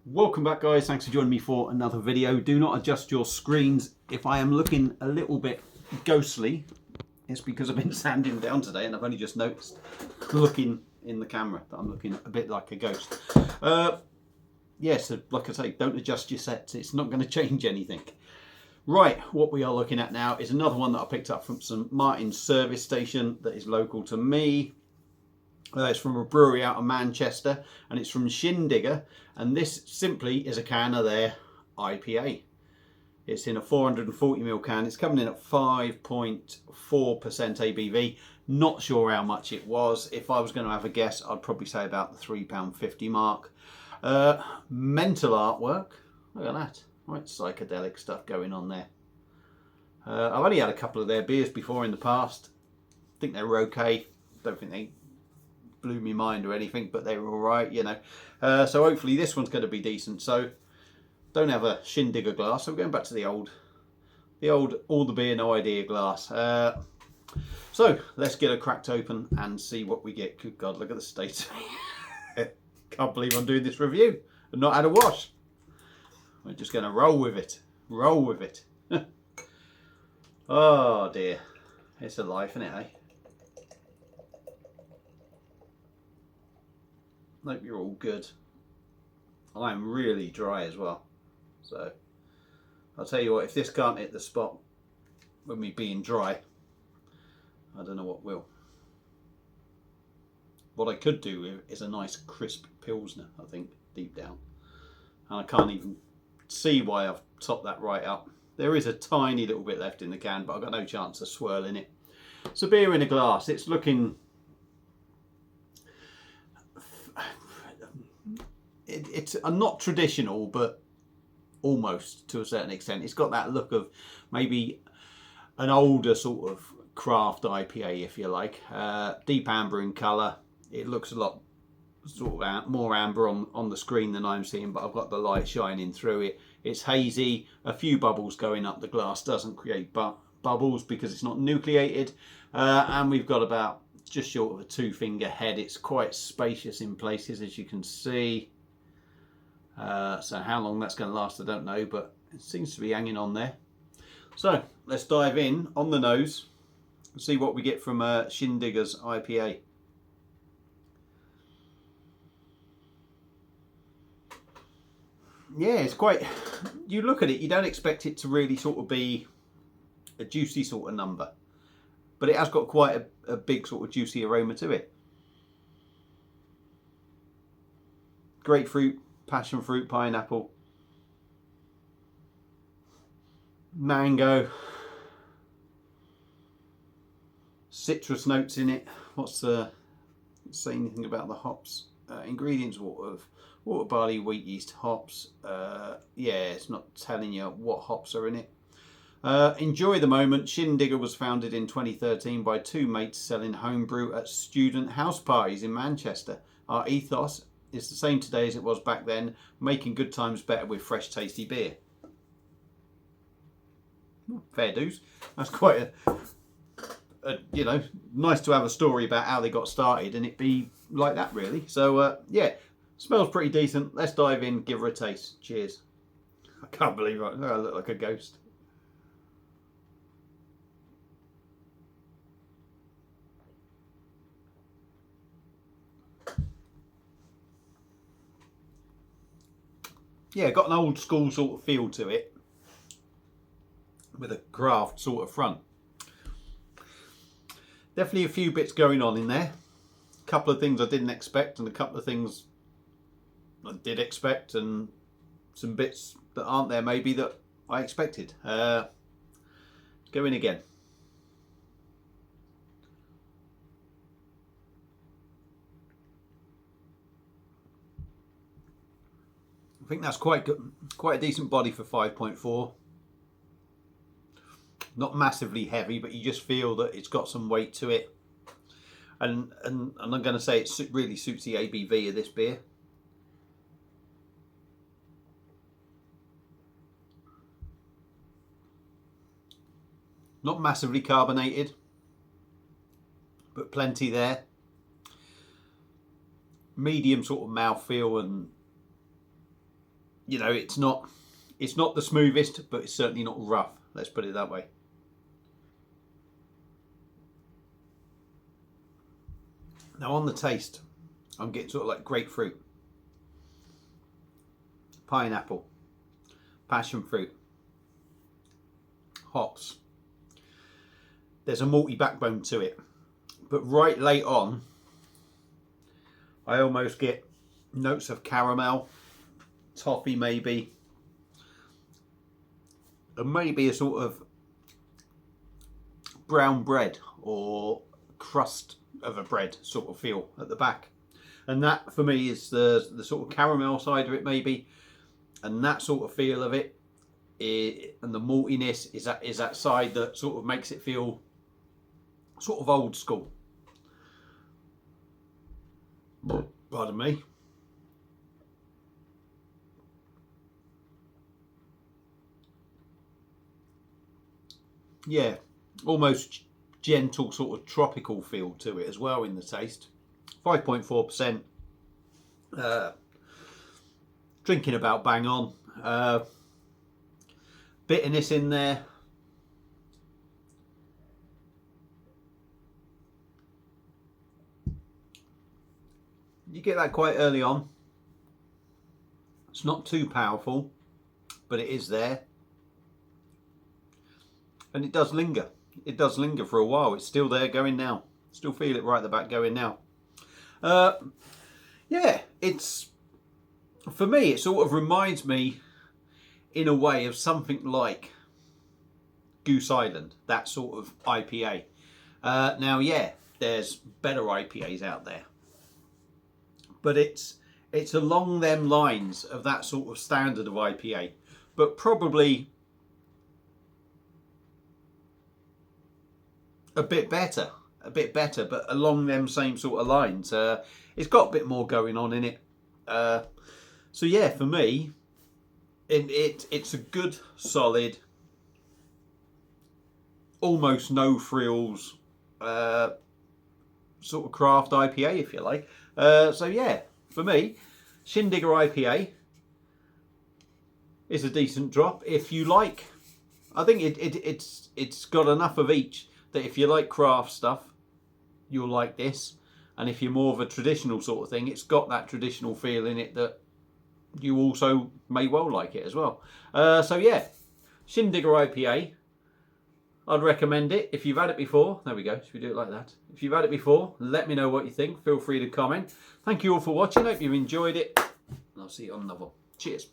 Welcome back, guys. Thanks for joining me for another video. Do not adjust your screens. If I am looking a little bit ghostly, it's because I've been sanding down today and I've only just noticed looking in the camera that I'm looking a bit like a ghost. Yes, like I say, don't adjust your sets. It's not going to change anything. Right, what we are looking at now is another one that I picked up from St Martin's service station that is local to me. It's from a brewery out of Manchester and it's from Shindigger, and this simply is a can of their IPA. It's in a 440ml can. It's coming in at 5.4% ABV. Not sure how much it was. If I was going to have a guess, I'd probably say about the £3.50 mark. Mental artwork. Look at that. Right, psychedelic stuff going on there. I've only had a couple of their beers before in the past. I think they were okay. Don't think they blew me mind or anything, but they were all right, you know. So hopefully this one's going to be decent. So don't have a Shindigger glass. So we're going back to the old all the beer no idea glass. So let's get it cracked open and see what we get. Good God, look at the state. Can't believe I'm doing this review and not had a wash. We're just going to roll with it. Roll with it. Oh dear. It's a life, isn't it, eh? Hope you're all good. I'm really dry as well. So I'll tell you what, if this can't hit the spot with me being dry, I don't know what will. What I could do with is a nice crisp Pilsner, I think, deep down. And I can't even see why I've topped that right up. There is a tiny little bit left in the can, but I've got no chance of swirling it. It's a beer in a glass. It's looking... It's not traditional, but almost to a certain extent. It's got that look of maybe an older sort of craft IPA, if you like. Deep amber in colour. It looks a lot sort of more amber on the screen than I'm seeing, but I've got the light shining through it. It's hazy, a few bubbles going up. The glass doesn't create bubbles because it's not nucleated, and we've got about just short of a 2-finger head. It's quite spacious in places, as you can see. So how long that's going to last, I don't know, but it seems to be hanging on there. So let's dive in on the nose and see what we get from Shindigger's IPA. Yeah, it's quite, you look at it, you don't expect it to really sort of be a juicy sort of number, but it has got quite a big sort of juicy aroma to it. Grapefruit, passion fruit, pineapple, mango, citrus notes in it. What's say anything about the hops? Ingredients: water, barley, wheat, yeast, hops. Yeah, it's not telling you what hops are in it. Enjoy the moment. Shindigger was founded in 2013 by two mates selling homebrew at student house parties in Manchester. Our ethos is the same today as it was back then, making good times better with fresh, tasty beer. Fair dues. That's quite a you know, nice to have a story about how they got started and it be like that, really. So yeah, smells pretty decent. Let's dive in, give her a taste. Cheers. I can't believe I look like a ghost. Yeah, got an old school sort of feel to it with a craft sort of front. Definitely a few bits going on in there. A couple of things I didn't expect and a couple of things I did expect, and some bits that aren't there maybe that I expected. Let's go in again. I think that's quite good, quite a decent body for 5.4. Not massively heavy, but you just feel that it's got some weight to it. And I'm going to say it really suits the ABV of this beer. Not massively carbonated, but plenty there. Medium sort of mouthfeel and you know, it's not the smoothest, but it's certainly not rough. Let's put it that way. Now on the taste, I'm getting sort of like grapefruit, pineapple, passion fruit, hops. There's a malty backbone to it, but right late on, I almost get notes of caramel, toffee maybe, and maybe a sort of brown bread or crust of a bread sort of feel at the back. And that for me is the sort of caramel side of it maybe, and that sort of feel of it, and the maltiness is that side that sort of makes it feel sort of old school. Pardon me. Yeah, almost gentle sort of tropical feel to it as well in the taste. 5.4%. Drinking about bang on. Bitterness in there. You get that quite early on. It's not too powerful, but it is there. And it does linger. It does linger for a while. It's still there going now. Still feel it right at the back going now. Yeah, it's, for me, it sort of reminds me in a way of something like Goose Island, that sort of IPA. Now, yeah, there's better IPAs out there, but it's along them lines of that sort of standard of IPA, but probably a bit better, but along them same sort of lines. It's got a bit more going on in it. So yeah, for me, it's a good, solid, almost no frills sort of craft IPA, if you like. So yeah, for me, Shindigger IPA is a decent drop. If you like, I think it's got enough of each that if you like craft stuff, you'll like this. And if you're more of a traditional sort of thing, it's got that traditional feel in it that you also may well like it as well. So yeah, Shindigger IPA. I'd recommend it if you've had it before. There we go. Should we do it like that? If you've had it before, let me know what you think. Feel free to comment. Thank you all for watching. Hope you've enjoyed it. And I'll see you on another. Cheers.